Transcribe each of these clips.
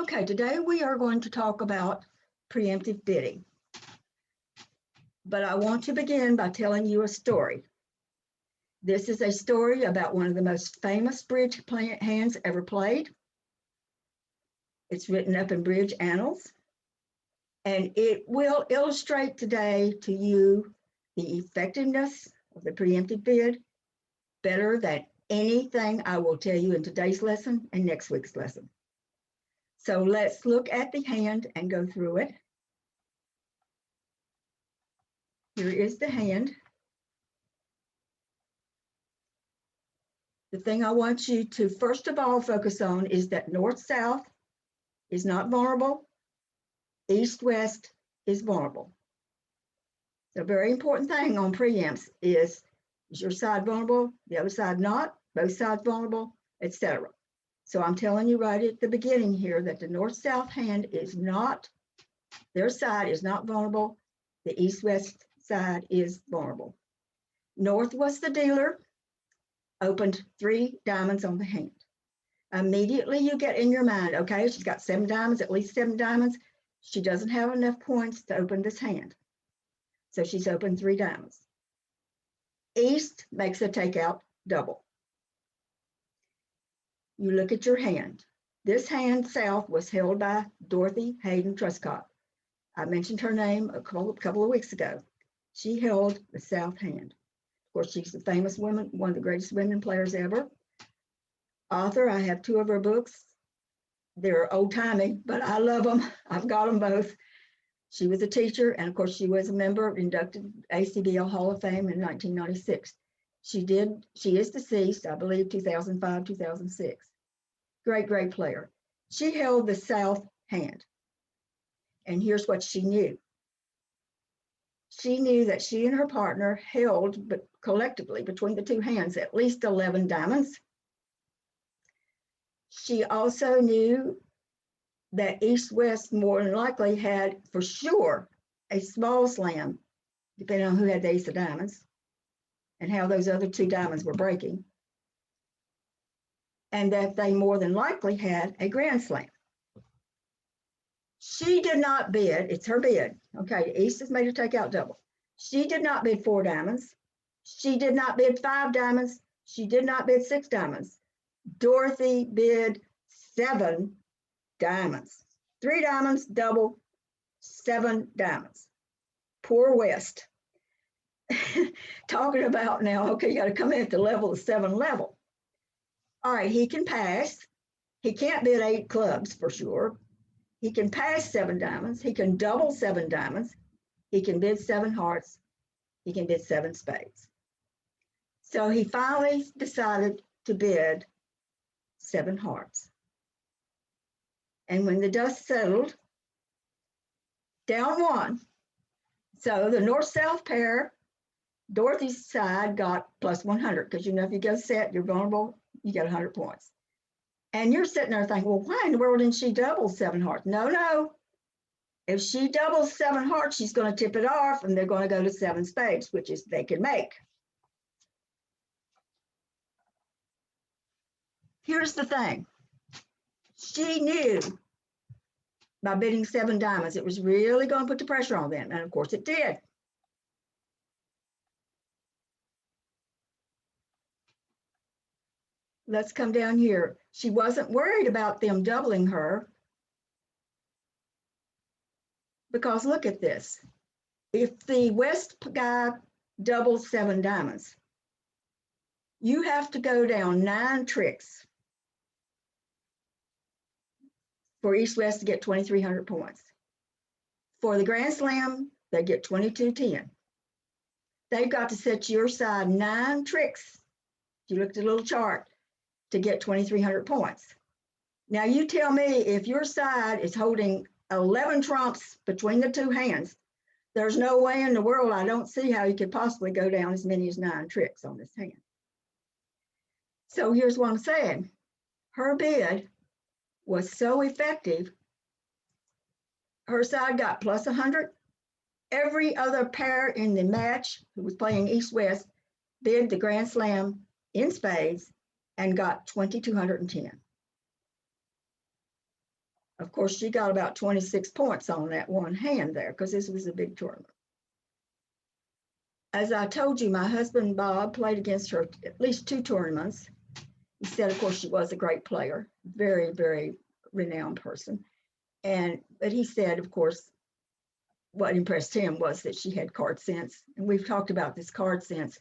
Okay, today we are going to talk about preemptive bidding. But I want to begin by telling you a story. This is a story about one of the most famous bridge hands ever played. It's written up in bridge annals, and it will illustrate today to you the effectiveness of the preemptive bid better than anything I will tell you in today's lesson and next week's lesson. So let's look at the hand and go through it. Here is the hand. The thing I want you to first of all focus on is that north-south is not vulnerable. East-west is vulnerable. The very important thing on preempts is your side vulnerable, the other side not, both sides vulnerable, etc. So I'm telling you right at the beginning here that the north-south hand is not, their side is not vulnerable. The east-west side is vulnerable. North was the dealer, opened 3 diamonds on the hand. Immediately you get in your mind, okay, she's got 7 diamonds, at least 7 diamonds. She doesn't have enough points to open this hand. So she's opened 3 diamonds. East makes a takeout double. You look at your hand. This hand, south, was held by Dorothy Hayden Truscott. I mentioned her name a couple of weeks ago. She held the south hand. Of course, she's a famous woman, one of the greatest women players ever. Author, I have 2 of her books. They're old-timey, but I love them. I've got them both. She was a teacher, and of course, she was a member inducted ACBL Hall of Fame in 1996. She is deceased, I believe, 2005, 2006. Great, great player. She held the south hand. And here's what she knew. She knew that she and her partner held, but collectively between the 2 hands, at least 11 diamonds. She also knew that east-west more than likely had, for sure, a small slam, depending on who had the ace of diamonds and how those other 2 diamonds were breaking, and that they more than likely had a grand slam. She did not bid, it's her bid, okay, East has made her take out double. She did not bid 4 diamonds. She did not bid 5 diamonds. She did not bid 6 diamonds. Dorothy bid 7 diamonds. 3 diamonds, double, 7 diamonds. Poor West. Talking about now, okay, you got to come in at the level of 7 level. All right, he can pass. He can't bid 8 clubs for sure. He can pass 7 diamonds. He can double 7 diamonds. He can bid 7 hearts. He can bid 7 spades. So he finally decided to bid 7 hearts. And when the dust settled, down 1. So the north-south pair, Dorothy's side got plus 100, because you know if you go set, you're vulnerable, you get 100 points. And you're sitting there thinking, well, why in the world didn't she double 7 hearts? No. If she doubles 7 hearts, she's going to tip it off, and they're going to go to 7 spades, which is they can make. Here's the thing. She knew by bidding 7 diamonds, it was really going to put the pressure on them. And of course it did. Let's come down here. She wasn't worried about them doubling her, because look at this. If the West guy doubles 7 diamonds, you have to go down 9 tricks for East-West to get 2,300 points. For the Grand Slam, they get 2,210. They've got to set your side 9 tricks, if you look at the little chart, to get 2,300 points. Now you tell me, if your side is holding 11 trumps between the 2 hands, there's no way in the world, I don't see how you could possibly go down as many as 9 tricks on this hand. So here's what I'm saying. Her bid was so effective, her side got plus 100. Every other pair in the match who was playing East-West bid the Grand Slam in spades and got 2,210. Of course, she got about 26 points on that one hand there because this was a big tournament. As I told you, my husband, Bob, played against her at least 2 tournaments. He said, of course, she was a great player, very, very renowned person. But he said, of course, what impressed him was that she had card sense. And we've talked about this card sense.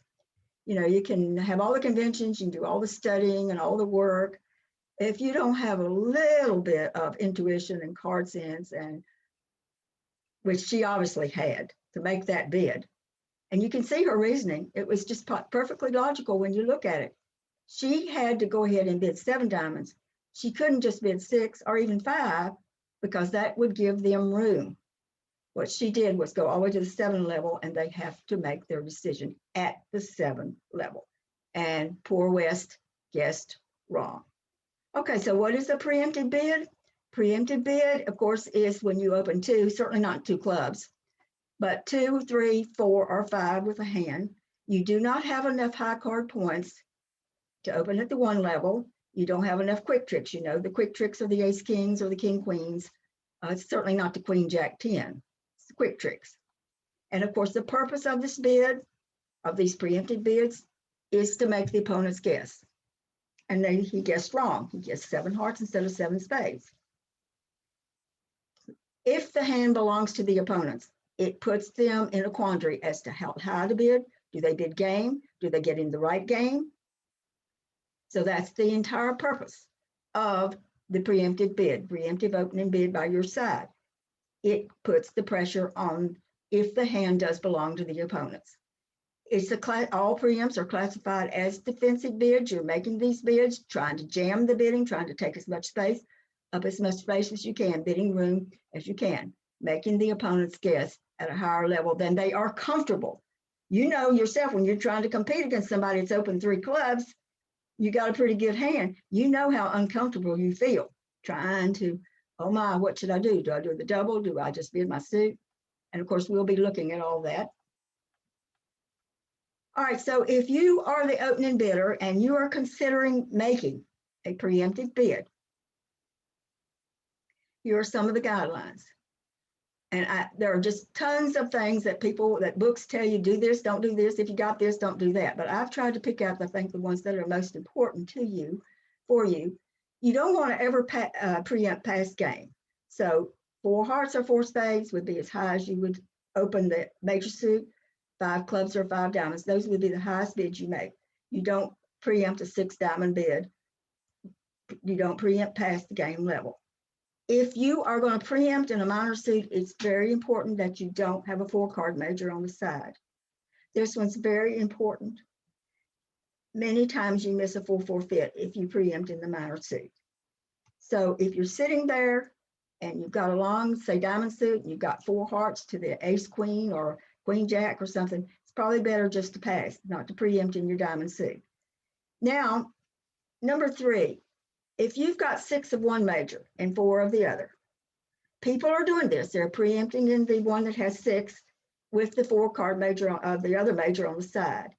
You know, you can have all the conventions, you can do all the studying and all the work. If you don't have a little bit of intuition and card sense, and which she obviously had to make that bid, and you can see her reasoning, it was just perfectly logical when you look at it. She had to go ahead and bid 7 diamonds. She couldn't just bid 6 or even 5 because that would give them room. What she did was go all the way to the 7 level, and they have to make their decision at the 7 level. And poor West guessed wrong. Okay, so what is a preemptive bid? Preemptive bid, of course, is when you open 2, certainly not 2 clubs, but 2, 3, 4, or 5 with a hand. You do not have enough high card points to open at the 1 level. You don't have enough quick tricks. You know, the quick tricks are the ace kings or the king queens. It's certainly not the queen jack 10. It's the quick tricks. And of course, the purpose of this bid, of these preemptive bids, is to make the opponents guess. And then he guessed wrong. He guessed 7 hearts instead of 7 spades. If the hand belongs to the opponents, it puts them in a quandary as to how high to bid. Do they bid game? Do they get in the right game? So that's the entire purpose of the preemptive bid, preemptive opening bid by your side. It puts the pressure on if the hand does belong to the opponents. All preempts are classified as defensive bids. You're making these bids, trying to jam the bidding, trying to take as much space, up as much space as you can, bidding room as you can, making the opponents guess at a higher level than they are comfortable. You know yourself when you're trying to compete against somebody that's opened 3 clubs, you got a pretty good hand. You know how uncomfortable you feel trying to, oh my, what should I do? Do I do the double? Do I just bid my suit? And of course, we'll be looking at all that. All right, so if you are the opening bidder and you are considering making a preemptive bid, here are some of the guidelines. And there are just tons of things that books tell you, do this, don't do this. If you got this, don't do that. But I've tried to pick out, I think, the ones that are most important to you, for you. You don't want to ever preempt past game. So 4 hearts or 4 spades would be as high as you would open the major suit. 5 clubs or 5 diamonds, those would be the highest bids you make. You don't preempt a 6 diamond bid. You don't preempt past the game level. If you are going to preempt in a minor suit, it's very important that you don't have a 4 card major on the side. This one's very important. Many times you miss a full forfeit if you preempt in the minor suit. So if you're sitting there and you've got a long, say, diamond suit, and you've got 4 hearts to the ace queen or queen jack or something, it's probably better just to pass, not to preempt in your diamond suit. Now, number 3, if you've got 6 of one major and 4 of the other, people are doing this. They're preempting in the one that has 6 with the 4 card major of the other major on the side.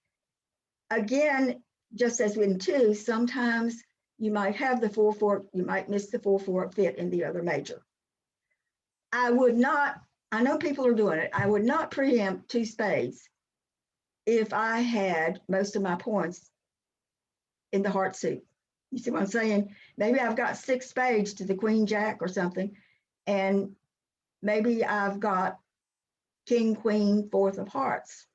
Again, just as in 2, sometimes you might have the 4-4, you might miss the 4-4 fit in the other major. I would not, I know people are doing it. I would not preempt 2 spades if I had most of my points in the heart suit. You see what I'm saying? Maybe I've got 6 spades to the queen jack or something, and maybe I've got king, queen, 4th of hearts.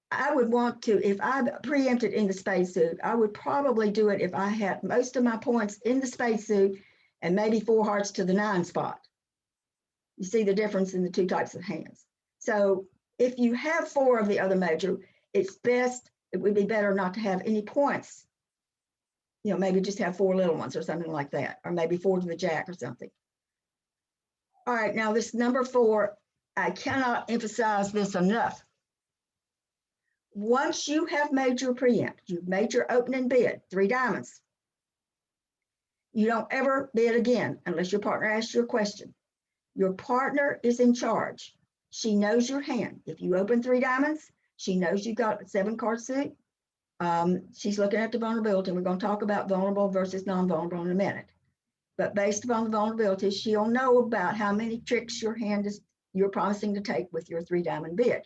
I would want to, if I preempted in the spade suit, I would probably do it if I had most of my points in the spade suit and maybe 4 hearts to the 9 spot. You see the difference in the 2 types of hands. So if you have 4 of the other major, it's best, it would be better not to have any points. You know, maybe just have 4 little ones or something like that, or maybe 4 to the jack or something. All right, now this number 4, I cannot emphasize this enough. Once you have made your preempt, you've made your opening bid, 3 diamonds, you don't ever bid again unless your partner asks you a question. Your partner is in charge. She knows your hand. If you open 3 diamonds, she knows you got a 7 card suit. She's looking at the vulnerability. We're going to talk about vulnerable versus non-vulnerable in a minute. but based upon the vulnerability, she'll know about how many tricks you're promising to take with your 3-diamond bid.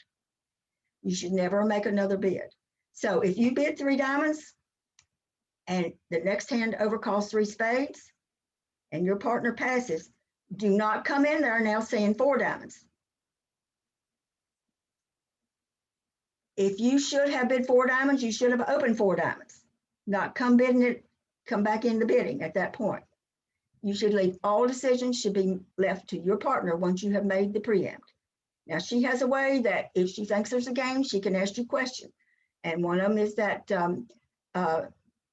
You should never make another bid. So if you bid 3 diamonds and the next hand overcalls 3 spades and your partner passes, do not come in there now saying 4 diamonds. If you should have bid 4 diamonds, you should have opened 4 diamonds, not come back into bidding at that point. You should leave, all decisions should be left to your partner once you have made the preempt. Now, she has a way that if she thinks there's a game, she can ask you questions. And one of them is that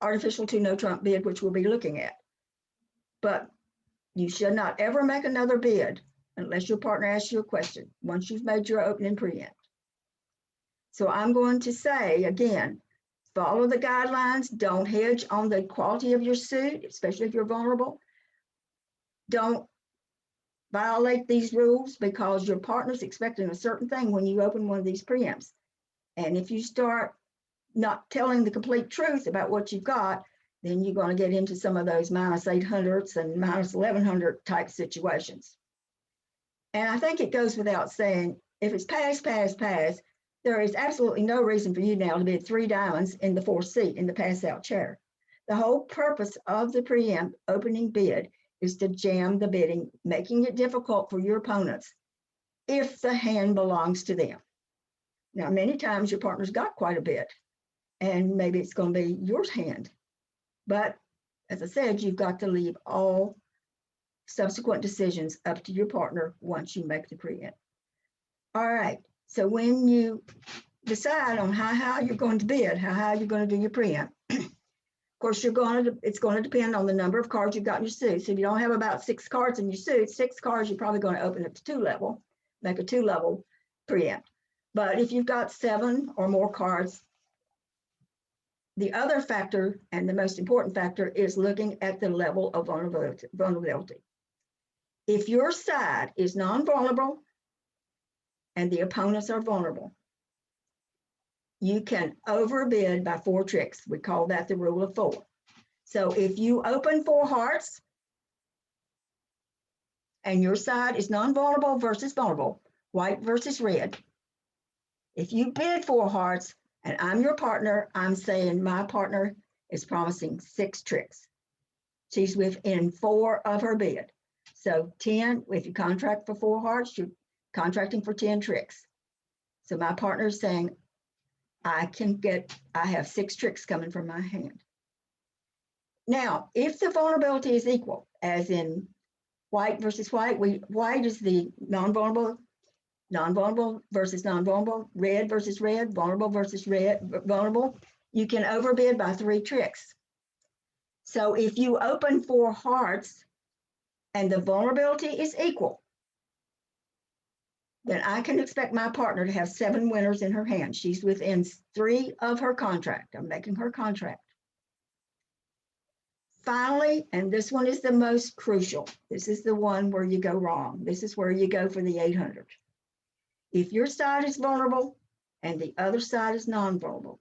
artificial to no trump bid, which we'll be looking at. But you should not ever make another bid unless your partner asks you a question once you've made your opening preempt. So I'm going to say, again, follow the guidelines. Don't hedge on the quality of your suit, especially if you're vulnerable. Don't violate these rules because your partner's expecting a certain thing when you open one of these preempts. And if you start not telling the complete truth about what you've got, then you're going to get into some of those -800s and -1100 type situations. And I think it goes without saying, if it's pass, pass, pass, there is absolutely no reason for you now to bid 3 diamonds in the 4th seat in the pass out chair. The whole purpose of the preempt opening bid is to jam the bidding, making it difficult for your opponents if the hand belongs to them. Now, many times your partner's got quite a bit, and maybe it's going to be your hand. But as I said, you've got to leave all subsequent decisions up to your partner once you make the preempt. All right, so when you decide on how you're going to bid, how you're going to do your preempt, of course, it's going to depend on the number of cards you've got in your suit. So if you don't have about 6 cards in your suit, 6 cards, you're probably going to open it to 2 level, make a 2-level preempt. But if you've got 7 or more cards, the other factor and the most important factor is looking at the level of vulnerability. If your side is non-vulnerable and the opponents are vulnerable, you can overbid by 4 tricks. We call that the rule of 4. So if you open 4 hearts and your side is non-vulnerable versus vulnerable, white versus red, if you bid 4 hearts and I'm your partner, I'm saying my partner is promising 6 tricks. She's within 4 of her bid. So 10, if you contract for 4 hearts, you're contracting for 10 tricks. So my partner is saying, I have 6 tricks coming from my hand. Now, if the vulnerability is equal, as in white versus white, white is the non-vulnerable versus non-vulnerable, red versus red, vulnerable versus vulnerable, you can overbid by 3 tricks. So if you open 4 hearts and the vulnerability is equal, then I can expect my partner to have 7 winners in her hand. She's within 3 of her contract. I'm making her contract. Finally, and this one is the most crucial, this is the one where you go wrong. This is where you go for the 800. If your side is vulnerable and the other side is non-vulnerable,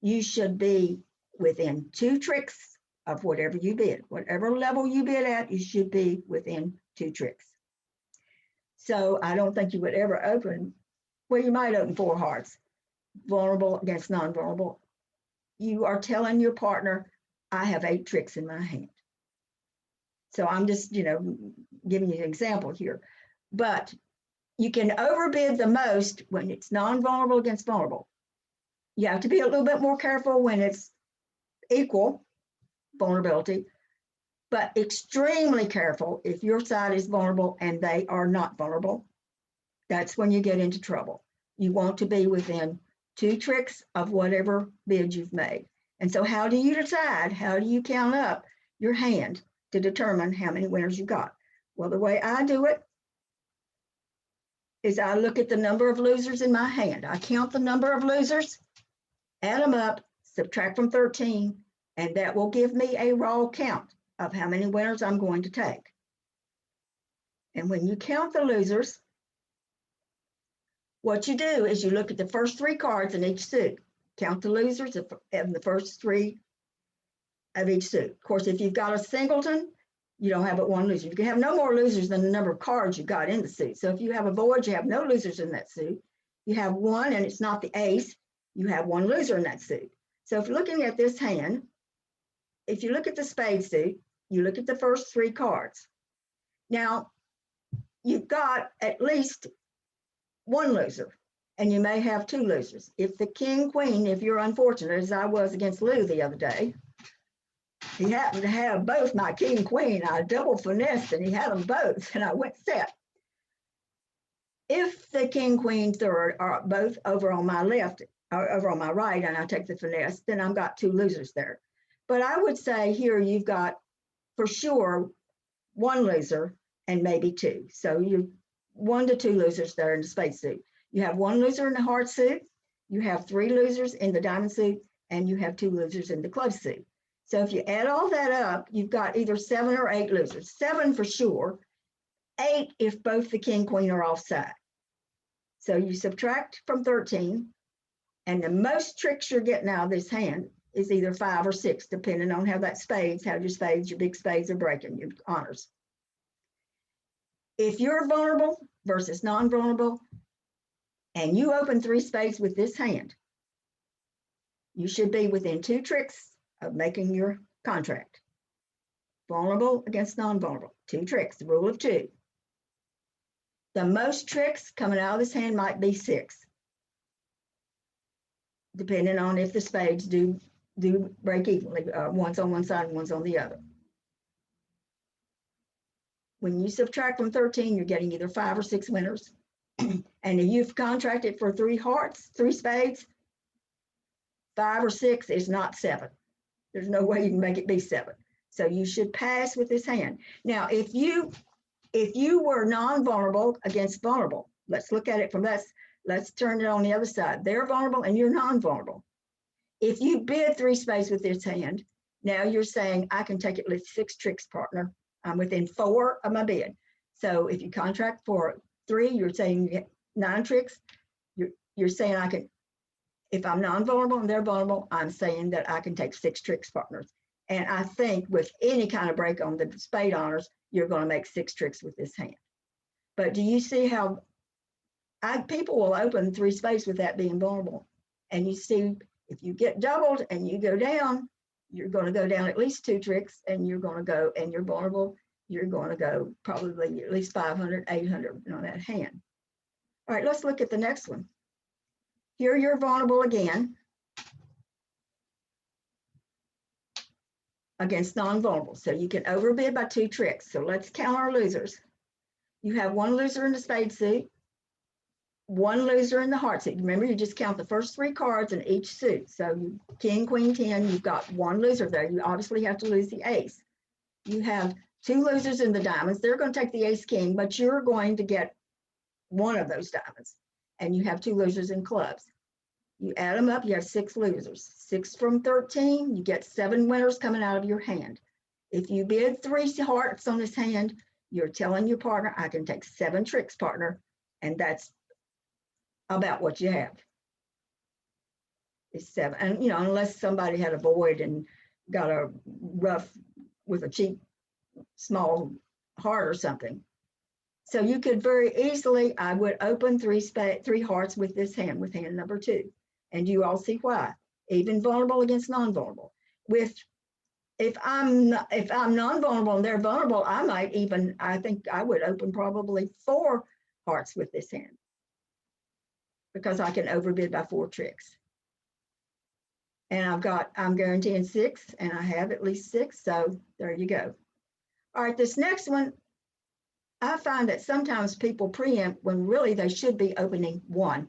you should be within 2 tricks of whatever you bid. Whatever level you bid at, you should be within 2 tricks. So I don't think you would ever open, well, you might open 4 hearts, vulnerable against non-vulnerable. You are telling your partner, I have 8 tricks in my hand. So I'm just, giving you an example here. But you can overbid the most when it's non-vulnerable against vulnerable. You have to be a little bit more careful when it's equal vulnerability, but extremely careful if your side is vulnerable and they are not vulnerable. That's when you get into trouble. You want to be within 2 tricks of whatever bid you've made. And so how do you decide? How do you count up your hand to determine how many winners you got? Well, the way I do it is I look at the number of losers in my hand. I count the number of losers, add them up, subtract from 13, and that will give me a raw count of how many winners I'm going to take. And when you count the losers, what you do is you look at the first 3 cards in each suit, count the losers in the first 3 of each suit. Of course, if you've got a singleton, You don't have but one loser. You can have no more losers than the number of cards you got in the suit. So if you have a void, you have no losers in that suit. You have one and it's not the ace, you have one loser in that suit. So if you're looking at this hand, if you look at the spade suit, you look at the first three cards. Now, you've got at least one loser, and you may have two losers. If the king, queen, if you're unfortunate, as I was against Lou the other day, he happened to have both my king, queen. I double finessed and he had them both, and I went set. If the king, queen, third are both over on my left or over on my right, and I take the finesse, then I've got two losers there. But I would say here you've got for sure one loser and maybe two. So you're 1 to 2 losers there in the spade suit. You have one loser in the heart suit, you have 3 losers in the diamond suit, and you have 2 losers in the club suit. So if you add all that up, you've got either 7 or 8 losers. 7 for sure, 8 if both the king, queen are offside. So you subtract from 13, and the most tricks you're getting out of this hand is either 5 or 6, depending on how that spades, how your spades, your big spades are breaking, your honors. If you're vulnerable versus non-vulnerable, and you open 3 spades with this hand, you should be within 2 tricks of making your contract. Vulnerable against non-vulnerable, 2 tricks, the rule of 2. The most tricks coming out of this hand might be 6, depending on if the spades do break evenly, one's on one side and one's on the other. When you subtract from 13, you're getting either 5 or 6 winners. And if you've contracted for 3 hearts, 3 spades, 5 or 6 is not 7. There's no way you can make it be 7. So you should pass with this hand. Now, if you were non-vulnerable against vulnerable, let's look at it from that. Let's turn it on the other side. They're vulnerable and you're non-vulnerable. If you bid 3 spades with this hand, now you're saying, I can take at least 6 tricks, partner. I'm within 4 of my bid. So if you contract for 3, you're saying you get 9 tricks. You're saying I can, if I'm non-vulnerable and they're vulnerable, I'm saying that I can take 6 tricks, partners. And I think with any kind of break on the spade honors, you're going to make 6 tricks with this hand. But do you see how people will open 3 spades with that being vulnerable? And you see, if you get doubled and you go down, you're going to go down at least 2 tricks, and you're going to go, and you're vulnerable, you're going to go probably at least 500, 800 on that hand. All right, let's look at the next one. Here you're vulnerable again against non-vulnerable. So you can overbid by 2 tricks. So let's count our losers. You have 1 loser in the spade suit, 1 loser in the heart suit. Remember, you just count the first 3 cards in each suit. So you, king, queen, 10, you've got 1 loser there. You obviously have to lose the ace. You have 2 losers in the diamonds. They're going to take the ace king, but you're going to get 1 of those diamonds. And you have 2 losers in clubs. You add them up, you have 6 losers. 6 from 13, you get 7 winners coming out of your hand. If you bid 3 hearts on this hand, you're telling your partner, I can take 7 tricks, partner, and that's about what you have. It's 7. And, you know, unless somebody had a void and got a rough with a cheap, small heart or something. So you could very easily, I would open 3 hearts with this hand, with hand number 2. And you all see why. Even vulnerable against non-vulnerable. If I'm non-vulnerable and they're vulnerable, I think I would open probably 4 hearts with this hand, because I can overbid by 4 tricks. And I'm guaranteeing 6, and I have at least 6, so there you go. All right, this next one, I find that sometimes people preempt when really they should be opening 1.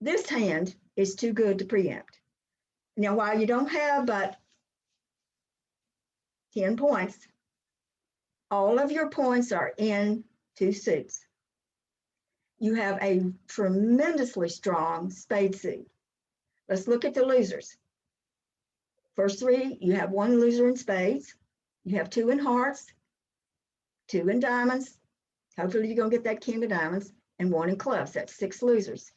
This hand is too good to preempt. Now, while you don't have but 10 points, all of your points are in 2 suits. You have a tremendously strong spade suit. Let's look at the losers. First 3, you have 1 loser in spades. You have 2 in hearts, 2 in diamonds. Hopefully you're going to get that king of diamonds, and 1 in clubs. That's 6 losers.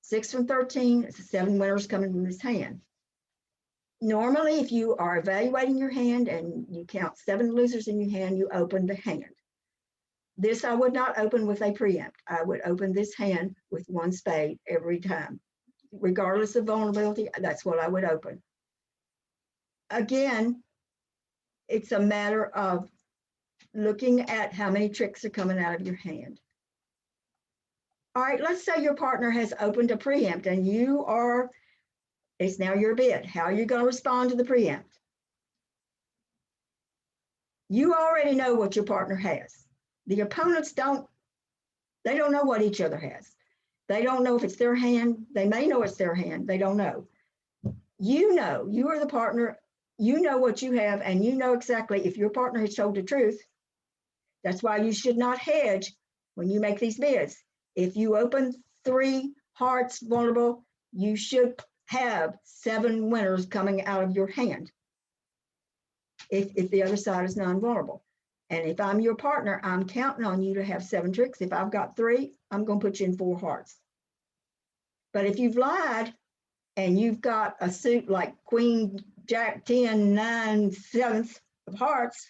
6 from 13, it's 7 winners coming from this hand. Normally, if you are evaluating your hand and you count 7 losers in your hand, you open the hand. This I would not open with a preempt. I would open this hand with 1 spade every time. Regardless of vulnerability, that's what I would open. Again, it's a matter of looking at how many tricks are coming out of your hand. All right, let's say your partner has opened a preempt and it's now your bid. How are you going to respond to the preempt? You already know what your partner has. The opponents don't know what each other has. They don't know if it's their hand. They may know it's their hand. They don't know. You know, you are the partner. You know what you have, and you know exactly if your partner has told the truth. That's why you should not hedge when you make these bids. If you open 3 hearts vulnerable, you should have 7 winners coming out of your hand if the other side is non-vulnerable. And if I'm your partner, I'm counting on you to have 7 tricks. If I've got 3, I'm going to put you in 4 hearts. But if you've lied and you've got a suit like Queen, Jack, 10, 9, 7th of hearts,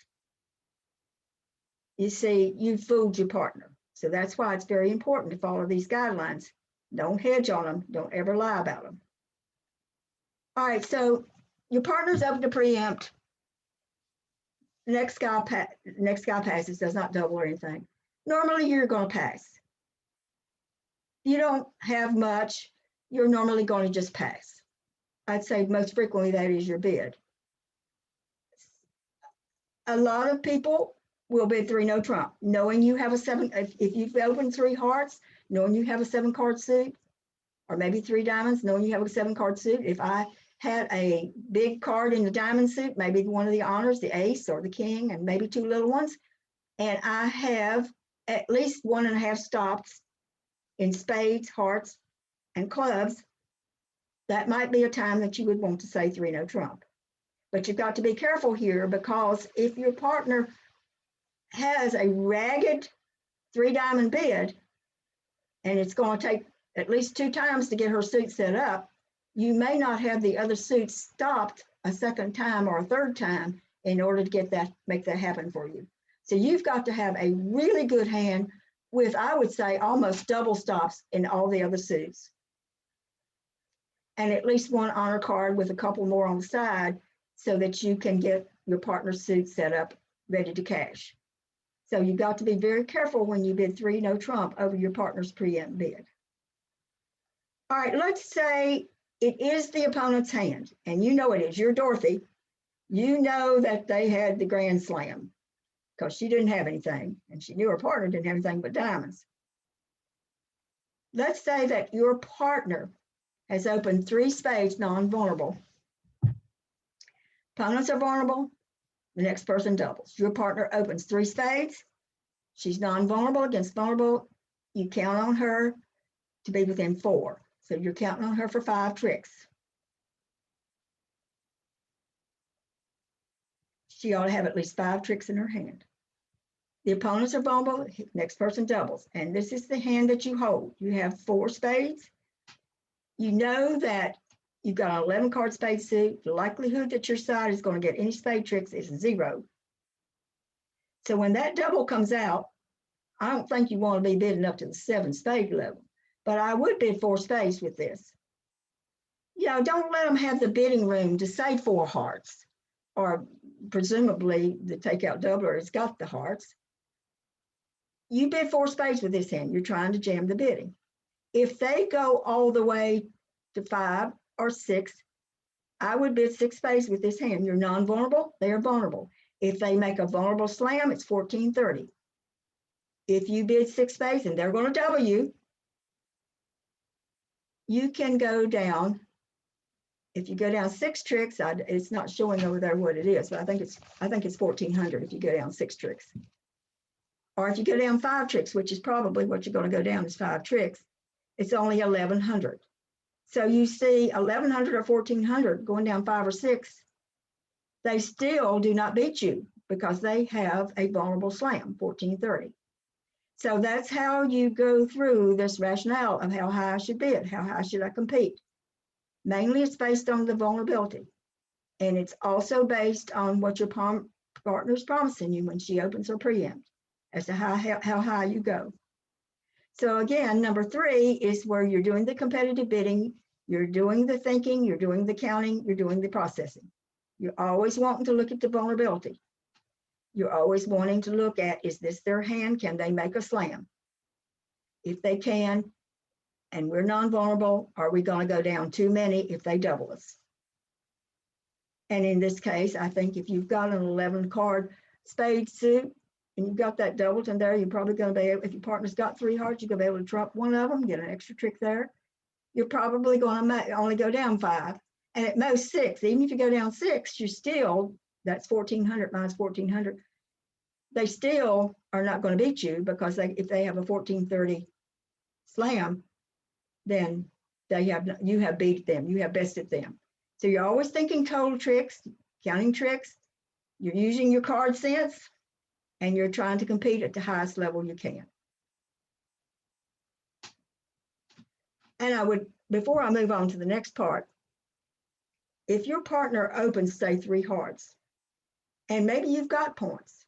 you see, you fooled your partner. So that's why it's very important to follow these guidelines. Don't hedge on them. Don't ever lie about them. All right, so your partner's open to preempt. Next guy passes, does not double or anything. Normally, you're going to pass. You don't have much. You're normally going to just pass. I'd say most frequently that is your bid. A lot of people will bid 3 no trump, knowing you have a 7. If you've opened 3 hearts, knowing you have a 7-card suit, or maybe 3 diamonds, knowing you have a 7-card suit. If I had a big card in the diamond suit, maybe one of the honors, the ace or the king, and maybe 2 little ones, and I have at least 1.5 stops in spades, hearts, and clubs, that might be a time that you would want to say 3 no trump. But you've got to be careful here, because if your partner has a ragged 3 diamond bid, and it's going to take at least 2 times to get her suit set up, you may not have the other suit stopped a 2nd time or a 3rd time in order to make that happen for you. So you've got to have a really good hand with, I would say, almost double stops in all the other suits. And at least 1 honor card with a couple more on the side so that you can get your partner's suit set up, ready to cash. So you've got to be very careful when you bid 3 no trump over your partner's preempt bid. All right, let's say it is the opponent's hand, and you know it is. You're Dorothy. You know that they had the grand slam because she didn't have anything, and she knew her partner didn't have anything but diamonds. Let's say that your partner has opened 3 spades non-vulnerable. Opponents are vulnerable. The next person doubles. Your partner opens 3 spades. She's non-vulnerable against vulnerable. You count on her to be within 4. So you're counting on her for 5 tricks. She ought to have at least 5 tricks in her hand. The opponents are vulnerable. Next person doubles. And this is the hand that you hold. You have 4 spades. You know that you've got an 11-card spade suit. The likelihood that your side is going to get any spade tricks is 0. So when that double comes out, I don't think you want to be bidding up to the 7 spade level, but I would bid 4 spades with this. You know, don't let them have the bidding room to say 4 hearts, or presumably the takeout doubler has got the hearts. You bid 4 spades with this hand. You're trying to jam the bidding. If they go all the way to 5 or 6, I would bid 6 spades with this hand. You're non-vulnerable, they are vulnerable. If they make a vulnerable slam, it's 14-30. If you bid 6 spades and they're going to double you, you can go down. If you go down 6 tricks, it's not showing over there what it is, but I think it's 1400 if you go down 6 tricks. Or if you go down 5 tricks, which is probably what you're going to go down is 5 tricks, it's only 1100. So you see 1100 or 1400 going down 5 or 6, they still do not beat you because they have a vulnerable slam, 1430. So that's how you go through this rationale of how high I should bid, how high should I compete. Mainly it's based on the vulnerability. And it's also based on what your partner's promising you when she opens her preempt as to how high you go. So again, number 3 is where you're doing the competitive bidding, you're doing the thinking, you're doing the counting, you're doing the processing. You're always wanting to look at the vulnerability. You're always wanting to look at, is this their hand? Can they make a slam? If they can, and we're non-vulnerable, are we going to go down too many if they double us? And in this case, I think if you've got an 11 card spade suit and you've got that doubleton there, you're probably going to be able, if your partner's got 3 hearts, you're going to be able to trump one of them, get an extra trick there. You're probably going to only go down 5, and at most 6. Even if you go down 6, you're still, that's 1400 minus 1400. They still are not going to beat you, because if they have a 1430 slam, then you have beat them, you have bested them. So you're always thinking total tricks, counting tricks, you're using your card sense, and you're trying to compete at the highest level you can. And before I move on to the next part, if your partner opens, say, 3 hearts, and maybe you've got points,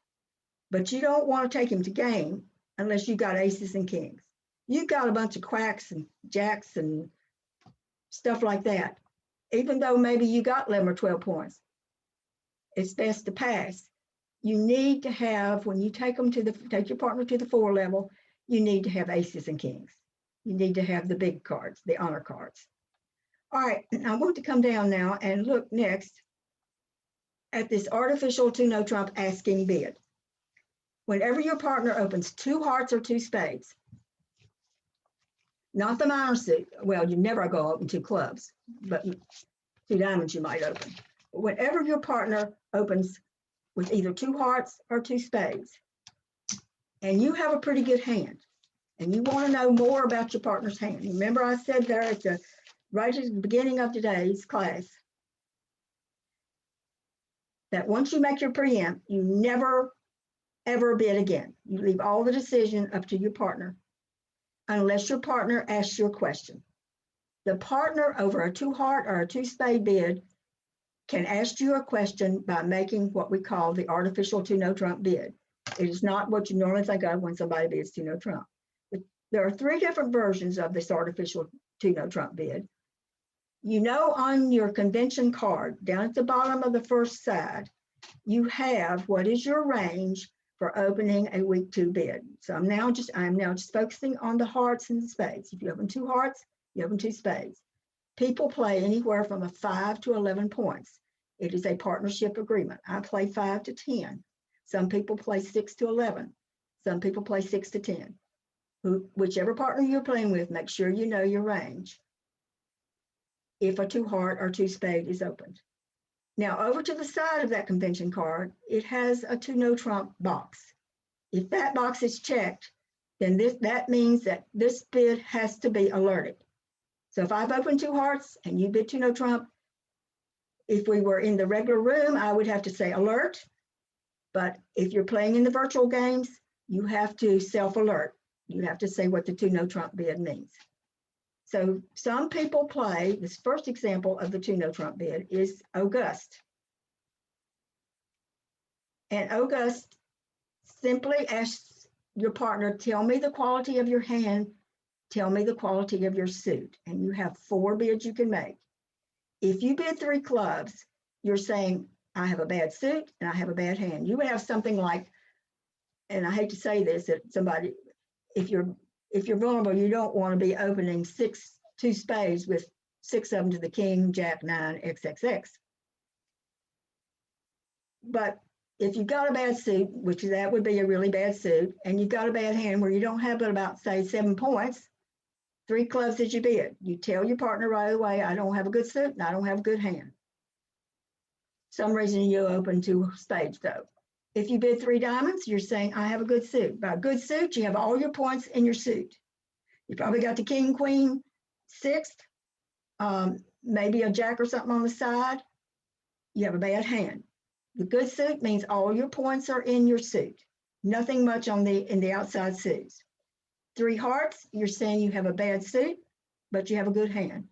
but you don't want to take him to game unless you've got aces and kings. You've got a bunch of quacks and jacks and stuff like that. Even though maybe you got 11 or 12 points, it's best to pass. You need to have, when you take your partner to the 4 level, you need to have aces and kings. You need to have the big cards, the honor cards. All right, I want to come down now and look next at this artificial 2 no trump asking bid. Whenever your partner opens 2 hearts or 2 spades, not the minor suit, well, you never go open 2 clubs, but 2 diamonds you might open. But whenever your partner opens with either 2 hearts or 2 spades, and you have a pretty good hand, and you want to know more about your partner's hand. Remember I said there right at the beginning of today's class that once you make your preempt, you never, ever bid again. You leave all the decision up to your partner unless your partner asks you a question. The partner over a 2 heart or a 2 spade bid can ask you a question by making what we call the artificial 2 no trump bid. It is not what you normally think of when somebody bids 2 no trump. There are 3 different versions of this artificial 2 no trump bid. You know, on your convention card, down at the bottom of the first side, you have what is your range for opening a week 2 bid. So I'm now just focusing on the hearts and the spades. If you open 2 hearts, you open 2 spades. People play anywhere from a 5 to 11 points. It is a partnership agreement. I play 5 to 10. Some people play 6 to 11. Some people play 6 to 10. Whichever partner you're playing with, make sure you know your range if a 2 heart or 2 spade is opened. Now, over to the side of that convention card, it has a 2 no trump box. If that box is checked, then that means that this bid has to be alerted. So if I've opened 2 hearts and you bid 2 no trump, if we were in the regular room, I would have to say alert. But if you're playing in the virtual games, you have to self-alert. You have to say what the 2 no trump bid means. So some people play, this first example of the 2 no trump bid is August. And August simply asks your partner, tell me the quality of your hand, tell me the quality of your suit. And you have 4 bids you can make. If you bid 3 clubs, you're saying, I have a bad suit and I have a bad hand. You would have something like, and I hate to say this, that somebody, if you're vulnerable, you don't want to be opening 2 spades with 6 of them to the king, jack, 9, XXX. But if you've got a bad suit, which that would be a really bad suit, and you've got a bad hand where you don't have but about, say, 7 points, 3 clubs that you bid. You tell your partner right away, I don't have a good suit and I don't have a good hand. Some reason you open 2 spades though. If you bid 3 diamonds, you're saying, I have a good suit. By a good suit, you have all your points in your suit. You probably got the king, queen, 6th, maybe a jack or something on the side. You have a bad hand. The good suit means all your points are in your suit. Nothing much in the outside suits. 3 hearts, you're saying you have a bad suit, but you have a good hand.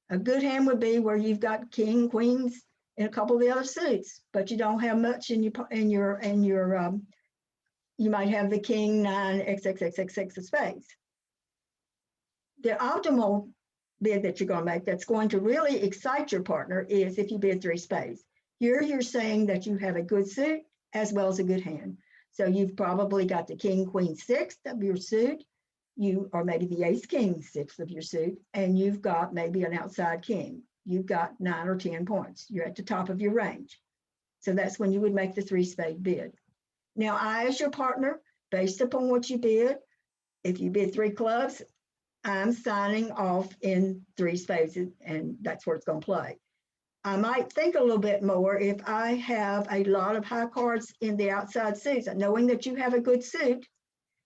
A good hand would be where you've got king, queens, in a couple of the other suits, but you don't have much in your you might have the king, 9, XXXXX of spades. The optimal bid that you're going to make that's going to really excite your partner is if you bid 3 spades. Here you're saying that you have a good suit as well as a good hand. So you've probably got the king, queen, 6 of your suit, or maybe the ace, king, 6 of your suit, and you've got maybe an outside king. You've got 9 or 10 points. You're at the top of your range. So that's when you would make the 3 spade bid. Now, I, as your partner, based upon what you bid, if you bid 3 clubs, I'm signing off in 3 spades, and that's where it's going to play. I might think a little bit more if I have a lot of high cards in the outside suits, knowing that you have a good suit,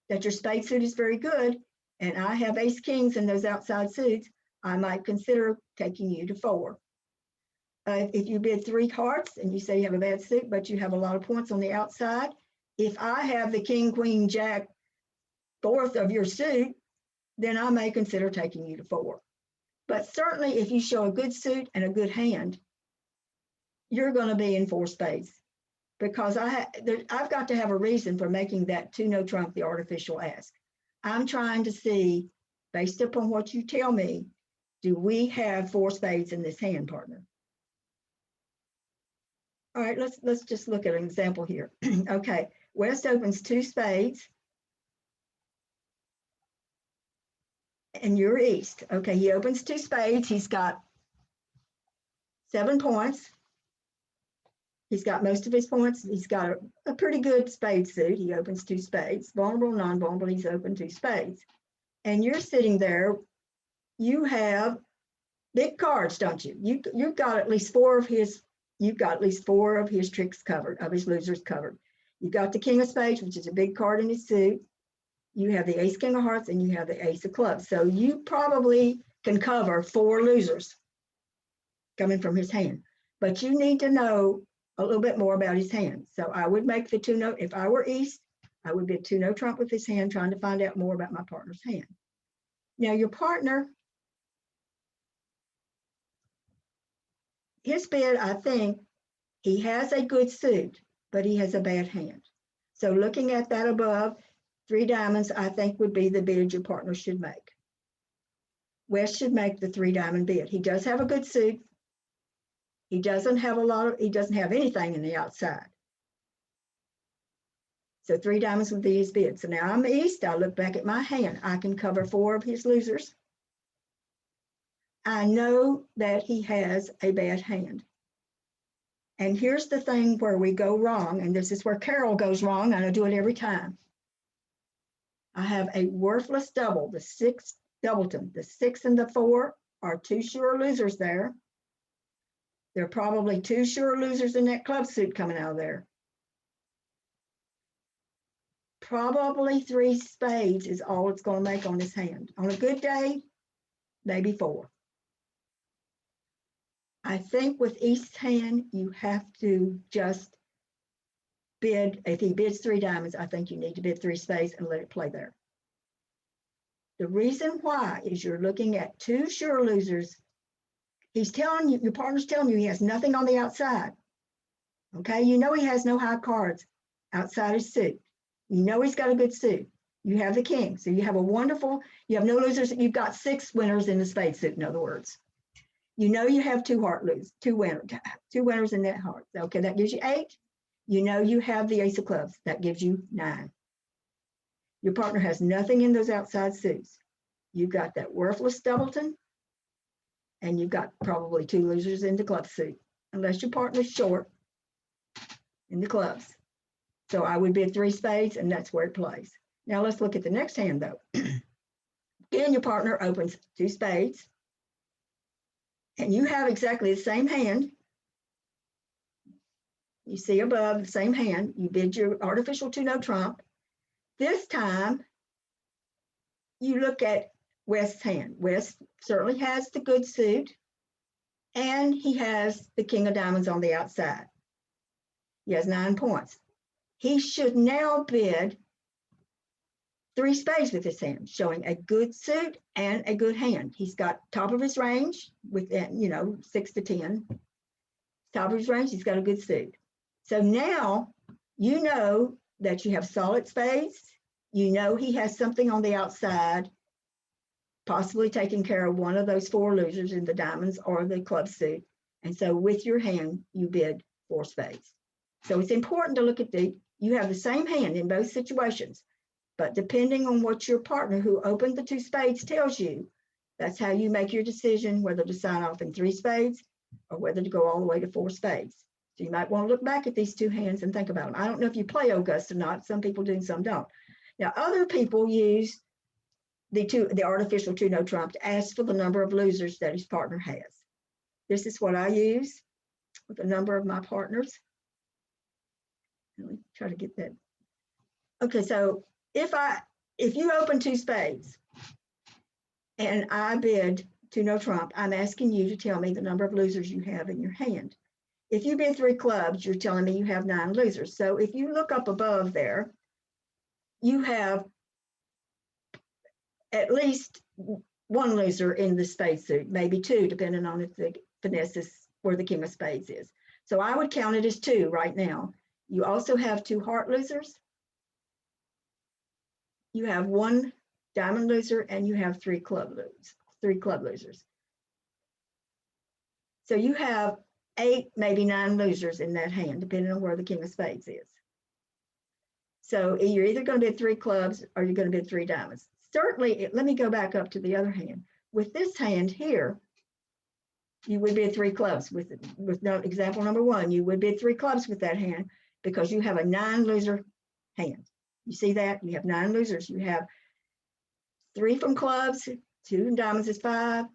that your spade suit is very good, and I have ace kings in those outside suits, I might consider taking you to 4. If you bid 3 hearts and you say you have a bad suit, but you have a lot of points on the outside, if I have the king, queen, jack, 4th of your suit, then I may consider taking you to 4. But certainly if you show a good suit and a good hand, you're going to be in 4 spades, because I've got to have a reason for making that 2 no trump the artificial ask. I'm trying to see, based upon what you tell me, do we have 4 spades in this hand, partner? All right, let's just look at an example here. Okay, West opens 2 spades, and you're East. Okay, he opens 2 spades. He's got 7 points. He's got most of his points. He's got a pretty good spade suit. He opens 2 spades. Vulnerable, non-vulnerable, he's opened 2 spades. And you're sitting there, you have big cards, don't you? You've got at least 4 of his, tricks covered, of his losers covered. You've got the king of spades, which is a big card in his suit. You have the ace, king of hearts, and you have the ace of clubs. So you probably can cover 4 losers coming from his hand. But you need to know a little bit more about his hand. So I would make the 2 no, if I were East, I would bid 2 no trump with his hand, trying to find out more about my partner's hand. Now your partner, his bid, I think he has a good suit, but he has a bad hand. So looking at that above, 3 diamonds, I think would be the bid your partner should make. West should make the 3 diamond bid. He does have a good suit. He doesn't have anything in the outside. So 3 diamonds would be his bid. So now I'm East, I look back at my hand. I can cover 4 of his losers. I know that he has a bad hand. And here's the thing where we go wrong, and this is where Carol goes wrong, and I do it every time. I have a worthless double, the 6 doubleton. The 6 and the 4 are 2 sure losers there. There are probably 2 sure losers in that club suit coming out of there. Probably 3 spades is all it's going to make on his hand. On a good day, maybe 4. I think with East's hand, you have to just bid. If he bids 3 diamonds, I think you need to bid 3 spades and let it play there. The reason why is you're looking at 2 sure losers. He's telling you, your partner's telling you he has nothing on the outside. Okay, you know he has no high cards outside his suit. You know he's got a good suit. You have the king, so you have you have no losers. You've got 6 winners in the spade suit, in other words. You know you have 2 winners in that heart. Okay, that gives you 8. You know you have the ace of clubs. That gives you 9. Your partner has nothing in those outside suits. You've got that worthless doubleton, and you've got probably 2 losers in the club suit, unless your partner's short in the clubs. So I would bid 3 spades, and that's where it plays. Now let's look at the next hand, though. Again, your partner opens 2 spades, and you have exactly the same hand. You see above the same hand. You bid your artificial 2 no trump. This time, you look at West's hand. West certainly has the good suit, and he has the king of diamonds on the outside. He has 9 points. He should now bid 3 spades with his hand, showing a good suit and a good hand. He's got top of his range with, 6 to 10. top of his range, he's got a good suit. So now you know that you have solid spades. You know he has something on the outside, possibly taking care of one of those 4 losers in the diamonds or the club suit. And so with your hand, you bid 4 spades. So it's important to look at you have the same hand in both situations, but depending on what your partner who opened the 2 spades tells you, that's how you make your decision whether to sign off in 3 spades or whether to go all the way to 4 spades. So you might want to look back at these 2 hands and think about them. I don't know if you play Augusta or not. Some people do and some don't. Now, other people use the artificial 2 no trump to ask for the number of losers that his partner has. This is what I use with a number of my partners. Let me try to get that. Okay, so if you open 2 spades and I bid 2 no trump, I'm asking you to tell me the number of losers you have in your hand. If you bid 3 clubs, you're telling me you have 9 losers. So if you look up above there, you have at least 1 loser in the spade suit, maybe 2, depending on if the finesse is where the king of spades is. So I would count it as 2 right now. You also have 2 heart losers. You have 1 diamond loser, and you have 3 club losers. So you have 8, maybe 9 losers in that hand, depending on where the king of spades is. So you're either going to bid 3 clubs or you're going to bid 3 diamonds. Certainly, let me go back up to the other hand. With this hand here, you would bid 3 clubs. With example number 1, you would bid 3 clubs with that hand because you have a 9 loser hand. You see that? You have 9 losers. You have 3 from clubs, 2 in diamonds is 5,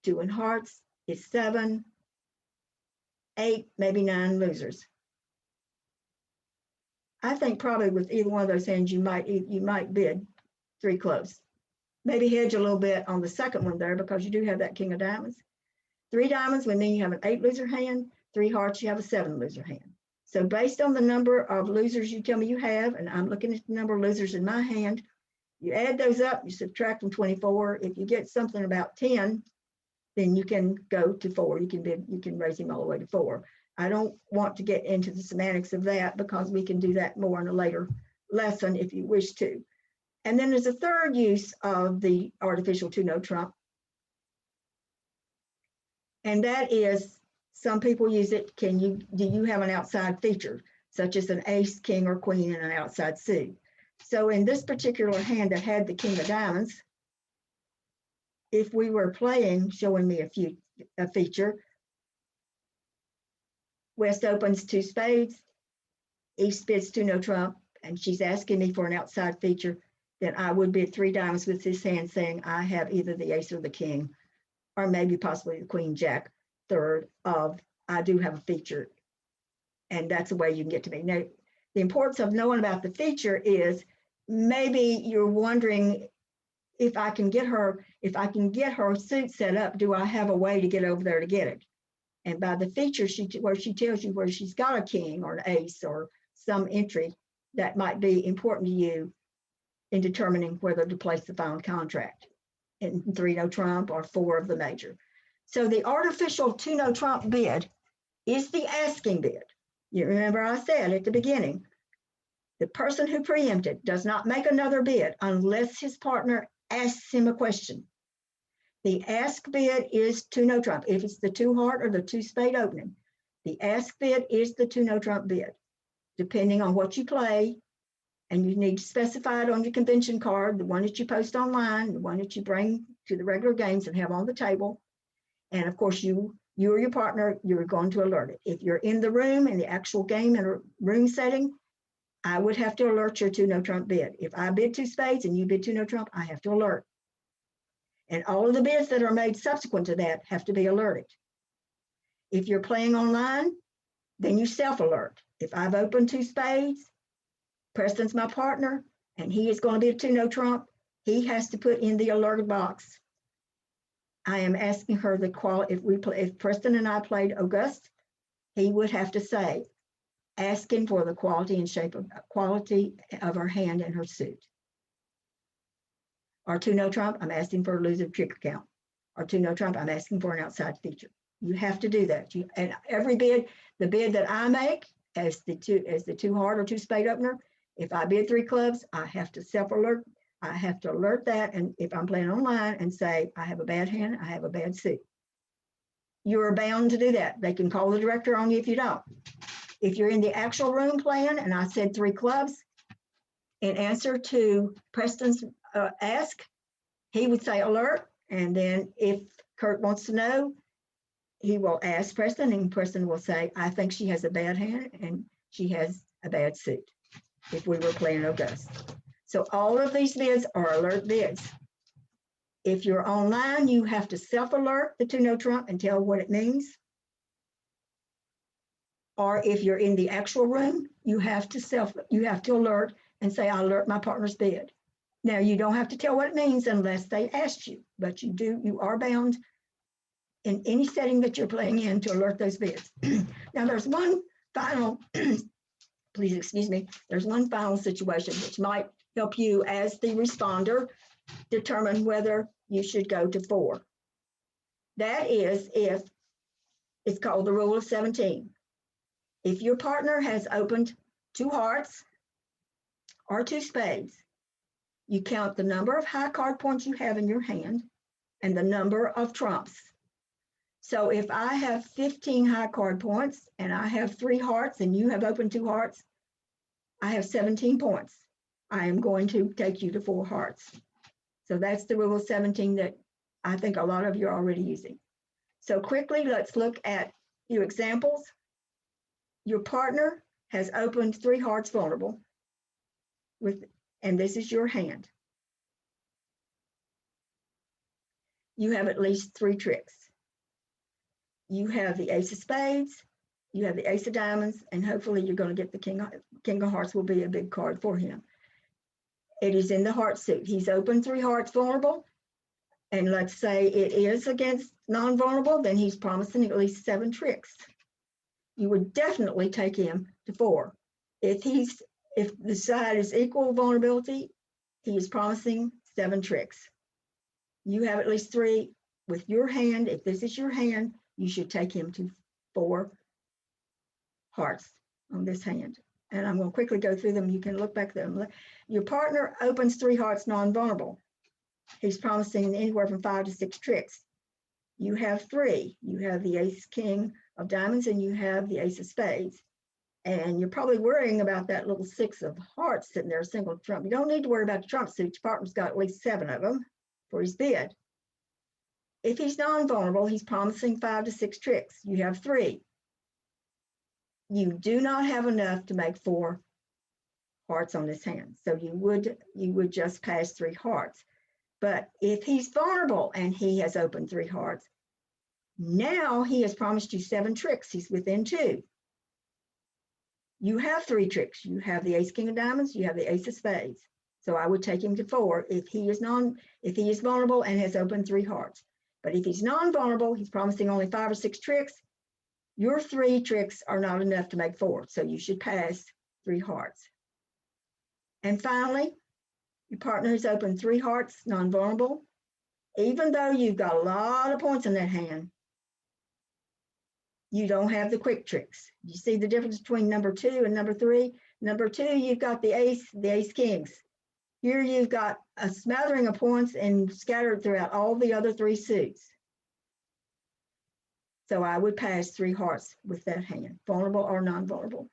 2 in hearts is 7, 8, maybe 9 losers. I think probably with either one of those hands, you might bid 3 clubs. Maybe hedge a little bit on the second one there because you do have that king of diamonds. 3 diamonds would mean you have an 8 loser hand. 3 hearts, you have a 7 loser hand. So based on the number of losers you tell me you have, and I'm looking at the number of losers in my hand, you add those up, you subtract from 24. If you get something about 10, then you can go to 4. You can raise him all the way to 4. I don't want to get into the semantics of that because we can do that more in a later lesson if you wish to. And then there's a third use of the artificial 2 no trump. And that is, some people use it, do you have an outside feature, such as an ace, king, or queen in an outside suit? So in this particular hand that had the king of diamonds, if we were playing, showing me a feature, West opens 2 spades, East bids 2 no trump, and she's asking me for an outside feature, then I would bid 3 diamonds with this hand saying I have either the ace or the king, or maybe possibly the queen, jack, third of I do have a feature. And that's the way you can get to me. Now, the importance of knowing about the feature is maybe you're wondering if I can get her suit set up, do I have a way to get over there to get it? And by the feature, where she tells you where she's got a king or an ace or some entry that might be important to you in determining whether to place the final contract in 3 no trump or 4 of the major. So the artificial 2 no trump bid is the asking bid. You remember I said at the beginning, the person who preempted does not make another bid unless his partner asks him a question. The ask bid is 2 no trump. If it's the 2 heart or the 2 spade opening, the ask bid is the 2 no trump bid, depending on what you play. And you need to specify it on your convention card, the one that you post online, the one that you bring to the regular games and have on the table. And of course, you or your partner, you're going to alert it. If you're in the room, in the actual game in a room setting, I would have to alert your 2 no trump bid. If I bid 2 spades and you bid 2 no trump, I have to alert. And all of the bids that are made subsequent to that have to be alerted. If you're playing online, then you self-alert. If I've opened 2 spades, Preston's my partner, and he is going to be a 2 no trump, he has to put in the alerted box, I am asking her the quality. If Preston and I played Auguste, he would have to say, asking for the quality and shape of her hand and her suit. Or 2 no trump, I'm asking for a loser trigger count. Or 2 no trump, I'm asking for an outside feature. You have to do that. And every bid, the bid that I make as the two heart or two spade opener, if I bid 3 clubs, I have to self-alert. I have to alert that, and if I'm playing online, and say, I have a bad hand, I have a bad suit. You're bound to do that. They can call the director on you if you don't. If you're in the actual room playing, and I said 3 clubs, in answer to Preston's ask, he would say alert, and then if Kurt wants to know, he will ask Preston, and Preston will say, I think she has a bad hand and she has a bad suit, if we were playing Augusta. So all of these bids are alert bids. If you're online, you have to self-alert the 2-no trump and tell what it means. Or if you're in the actual room, you have to alert and say, I alert my partner's bid. Now, you don't have to tell what it means unless they asked you, but you are bound in any setting that you're playing in to alert those bids. Now, there's one final, please excuse me, there's one final situation which might help you as the responder determine whether you should go to 4. That is if it's called the rule of 17. If your partner has opened 2 hearts or 2 spades, you count the number of high card points you have in your hand and the number of trumps. So if I have 15 high card points and I have 3 hearts and you have opened 2 hearts, I have 17 points. I am going to take you to 4 hearts. So that's the rule of 17 that I think a lot of you are already using. So quickly, let's look at a few examples. Your partner has opened 3 hearts vulnerable, and this is your hand. You have at least 3 tricks. You have the ace of spades, you have the ace of diamonds, and hopefully you're going to get the king of hearts will be a big card for him. It is in the heart suit. He's opened 3 hearts vulnerable, and let's say it is against non-vulnerable, then he's promising at least 7 tricks. You would definitely take him to 4. If the side is equal vulnerability, he is promising 7 tricks. You have at least 3 with your hand. If this is your hand, you should take him to 4 hearts on this hand. And I'm going to quickly go through them. You can look back at them. Your partner opens 3 hearts non-vulnerable. He's promising anywhere from 5 to 6 tricks. You have 3. You have the ace king of diamonds and you have the ace of spades. And you're probably worrying about that little 6 of hearts sitting there, a single trump. You don't need to worry about the trump suit. Your partner's got at least 7 of them for his bid. If he's non-vulnerable, he's promising 5 to 6 tricks. You have 3. You do not have enough to make 4 hearts on this hand. So you would just pass 3 hearts. But if he's vulnerable and he has opened 3 hearts, now he has promised you 7 tricks. He's within 2. You have 3 tricks. You have the ace king of diamonds, you have the ace of spades. So I would take him to 4 if he is vulnerable and has opened 3 hearts. But if he's non-vulnerable, he's promising only 5 or 6 tricks. Your 3 tricks are not enough to make 4, so you should pass 3 hearts. And finally, your partner has opened 3 hearts, non-vulnerable. Even though you've got a lot of points in that hand, you don't have the quick tricks. You see the difference between number 2 and number 3? Number 2, you've got the ace kings. Here you've got a smattering of points and scattered throughout all the other 3 suits. So I would pass 3 hearts with that hand, vulnerable or non-vulnerable.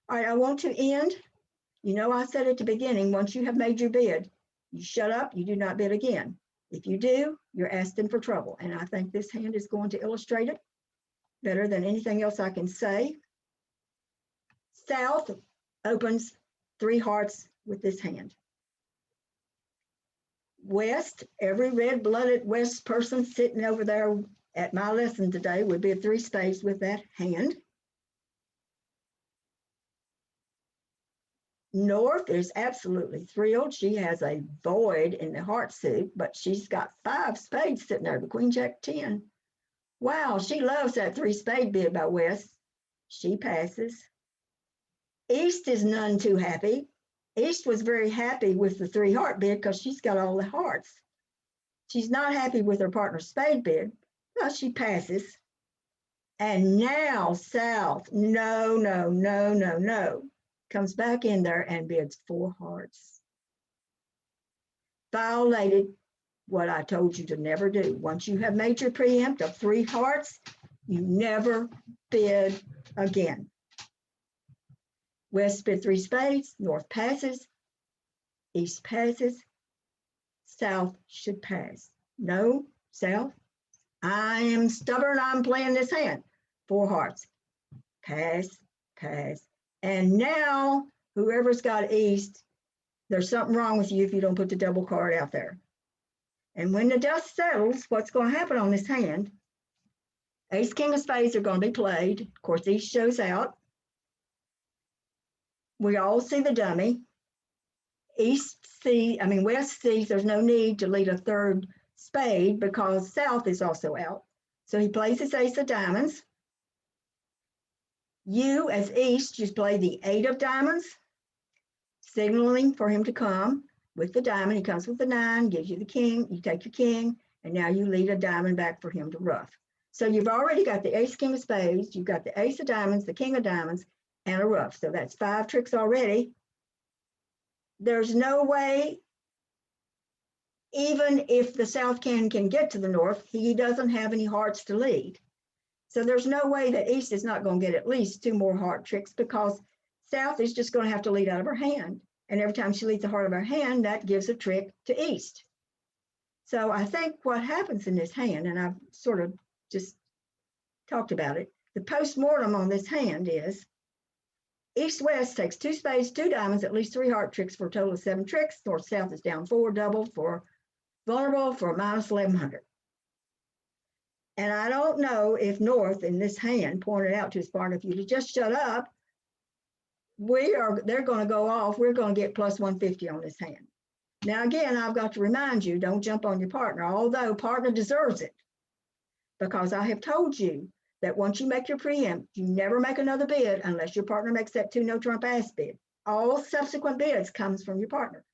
All right, I want to end. You know, I said at the beginning, once you have made your bid, you shut up, you do not bid again. If you do, you're asking for trouble. And I think this hand is going to illustrate it better than anything else I can say. South opens 3 hearts with this hand. West, every red-blooded West person sitting over there at my lesson today would be a 3 spades with that hand. North is absolutely thrilled. She has a void in the heart suit, but she's got 5 spades sitting there, the queen jack 10. Wow, she loves that 3 spade bid by West. She passes. East is none too happy. East was very happy with the 3 heart bid because she's got all the hearts. She's not happy with her partner's spade bid. Well, she passes. And now South, no, no, no, no, no, comes back in there and bids 4 hearts. Violated what I told you to never do. Once you have made your preempt of 3 hearts, you never bid again. West bid 3 spades, North passes, East passes, South should pass. No, South, I am stubborn, I'm playing this hand. 4 hearts, pass, pass. And now whoever's got East, there's something wrong with you if you don't put the double card out there. And when the dust settles, what's going to happen on this hand? Ace, king of spades are going to be played. Of course, East shows out. We all see the dummy. West sees there's no need to lead a 3rd spade because South is also out. So he plays his ace of diamonds. You, as East, just play the 8 of diamonds, signaling for him to come with the diamond. He comes with the 9, gives you the king, you take your king, and now you lead a diamond back for him to ruff. So you've already got the ace, king of spades, you've got the ace of diamonds, the king of diamonds, and a ruff. So that's 5 tricks already. There's no way, even if the South can get to the North, he doesn't have any hearts to lead. So there's no way that East is not going to get at least 2 more heart tricks because South is just going to have to lead out of her hand. And every time she leads the heart of her hand, that gives a trick to East. So I think what happens in this hand, and I've sort of just talked about it, the post-mortem on this hand is East-West takes 2 spades, 2 diamonds, at least 3 heart tricks for a total of 7 tricks. North-South is down 4, double for vulnerable for a minus 1100. And I don't know if North in this hand pointed out to his partner, if you just shut up, they're going to go off. We're going to get plus 150 on this hand. Now, again, I've got to remind you, don't jump on your partner, although partner deserves it, because I have told you that once you make your preempt, you never make another bid unless your partner makes that 2 no trump ass bid. All subsequent bids comes from your partner.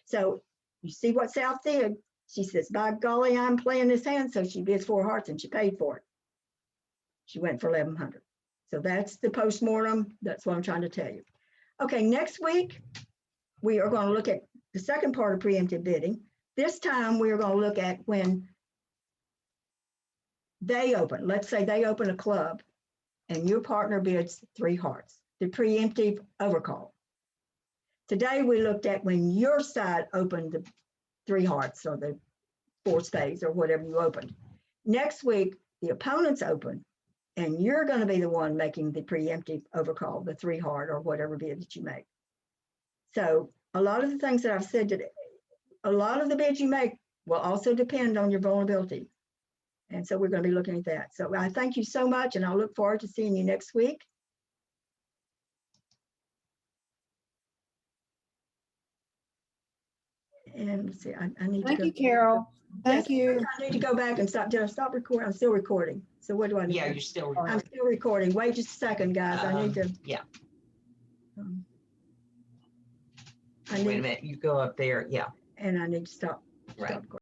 So you see what South did. She says, by golly, I'm playing this hand. So she bids 4 hearts and she paid for it. She went for 1100. So that's the postmortem. That's what I'm trying to tell you. Okay, next week, we are going to look at the second part of preemptive bidding. This time, we are going to look at when they open. Let's say they open a club and your partner bids 3 hearts, the preemptive overcall. Today, we looked at when your side opened the 3 hearts or the 4 spades or whatever you opened. Next week, the opponents open and you're going to be the one making the preemptive overcall, the 3 heart or whatever bid that you make. So a lot of the things that I've said today, a lot of the bids you make will also depend on your vulnerability. And so we're going to be looking at that. So I thank you so much, and I'll look forward to seeing you next week. And let's see, I need to go. Thank you, Carol. Thank you. I need to go back and stop. Did I stop recording? I'm still recording. So what do I need? Yeah, you're still recording. I'm still recording. Wait just a second, guys. I need to. Yeah. Wait a minute. You go up there. Yeah. And I need to stop. Right. Stop